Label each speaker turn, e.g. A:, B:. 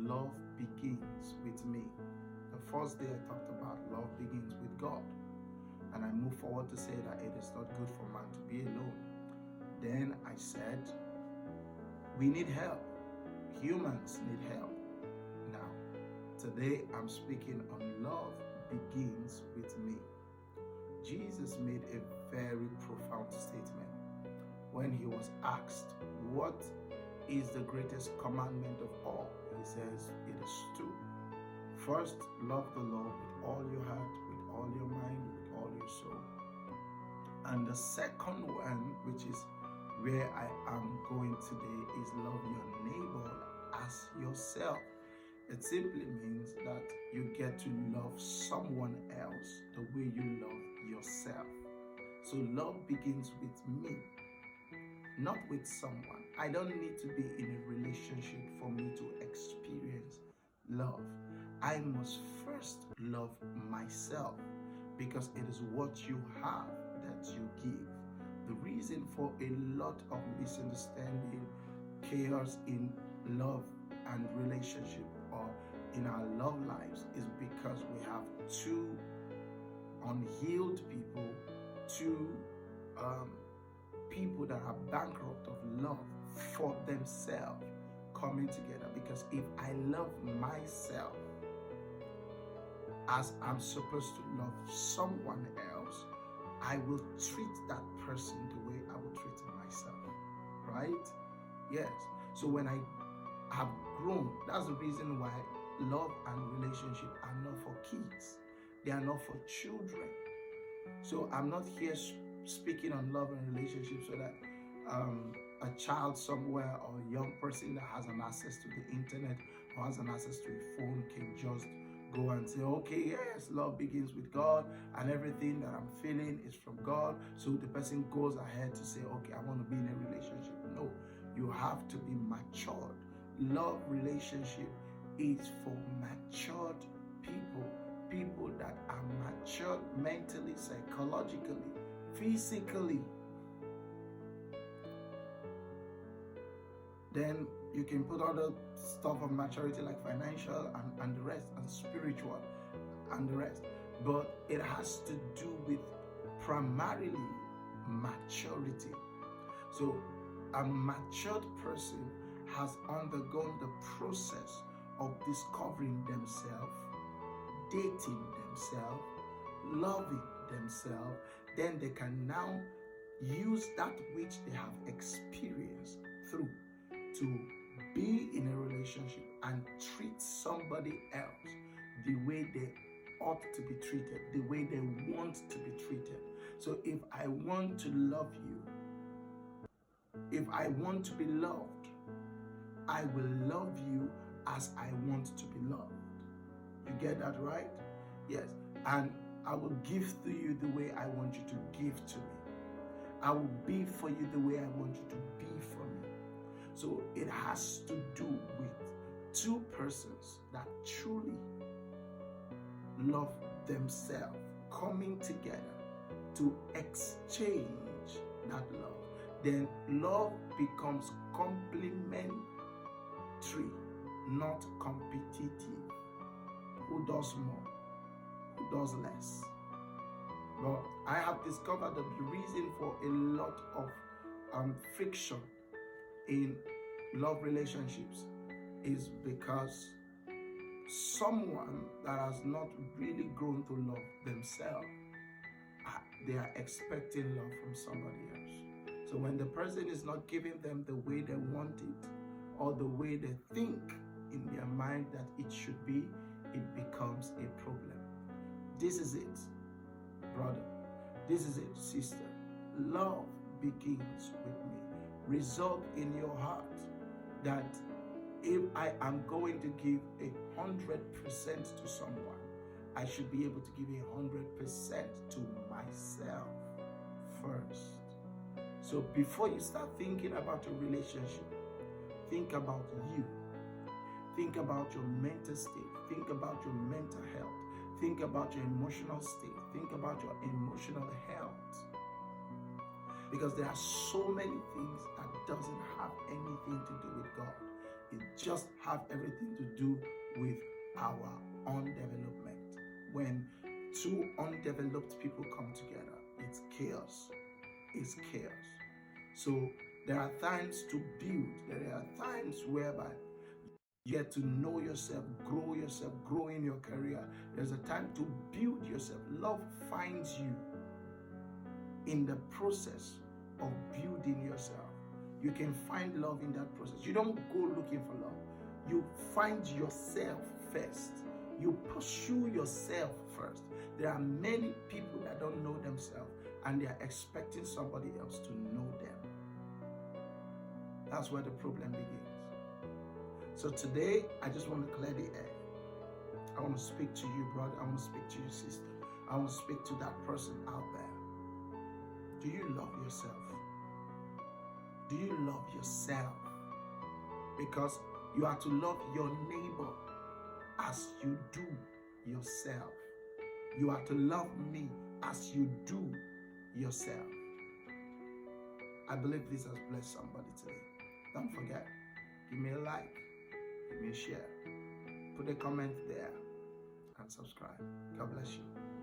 A: love begins with me. The first day I talked about love begins with God. And I move forward to say that it is not good for man to be alone. Then I said, we need help. Humans need help. Now, today I'm speaking on love begins with me. Jesus made a very profound statement when he was asked, what is the greatest commandment of all? He says, it is two. First, love the Lord with all your heart, with all your mind, with all your soul. And the second one, which is where I am going today, is love your neighbor as yourself. It simply means that you get to love someone else the way you love yourself. So love begins with me, not with someone. I don't need to be in a relationship for me to experience love. I must first love myself, because it is what you have that you give. The reason for a lot of misunderstanding, chaos in love and relationship or in our love lives is because we have two unhealed people, two people that are bankrupt of love for themselves coming together. Because if I love myself as I'm supposed to love someone else, I will treat that person the way I will treat myself, right? Yes. So when I have grown, that's the reason why love and relationship are not for kids. They are not for children. So I'm not here speaking on love and relationship so that a child somewhere or a young person that has an access to the internet or has an access to a phone can just go and say, okay, yes, love begins with God and everything that I'm feeling is from God. So the person goes ahead to say, okay, I want to be in a relationship. No, you have to be matured. Love relationship is for matured people, people that are matured mentally, psychologically, physically. Then you can put other stuff of maturity like financial and the rest, and spiritual and the rest. But it has to do with primarily maturity. So a matured person has undergone the process of discovering themselves, dating themselves, loving themselves. Then they can now use that which they have experienced through to be in a relationship and treat somebody else the way they ought to be treated, the way they want to be treated. So if I want to love you, if I want to be loved, I will love you as I want to be loved. You get that right? Yes. And I will give to you the way I want you to give to me. I will be for you the way I want you to be for me. So it has to do with two persons that truly love themselves coming together to exchange that love. Then love becomes complementary, not competitive. Who does more? Who does less? But I have discovered that the reason for a lot of friction in love relationships is because someone that has not really grown to love themselves, they are expecting love from somebody else. So when the person is not giving them the way they want it or the way they think in their mind that it should be, it becomes a problem. This is it, brother. This is it, sister. Love begins with me. Resolve in your heart that if I am going to give 100% to someone, I should be able to give 100% to myself first. So before you start thinking about a relationship, think about you. Think about your mental state. Think about your mental health. Think about your emotional state. Think about your emotional health. Because there are so many things that doesn't have anything to do with God. It just have everything to do with our undevelopment. When two undeveloped people come together, it's chaos. It's chaos. So there are times to build. There are times whereby you get to know yourself, grow in your career. There's a time to build yourself. Love finds you in the process of building yourself. You can find love in that process. You don't go looking for love. You find yourself first. You pursue yourself first. There are many people that don't know themselves and they are expecting somebody else to know them. That's where the problem begins. So today, I just want to clear the air. I want to speak to you, brother. I want to speak to you, sister. I want to speak to that person out there. Do you love yourself? Do you love yourself? Because you are to love your neighbor as you do yourself. You are to love me as you do yourself. I believe this has blessed somebody today. Don't forget, give me a like, give me a share, put a comment there, and subscribe. God bless you.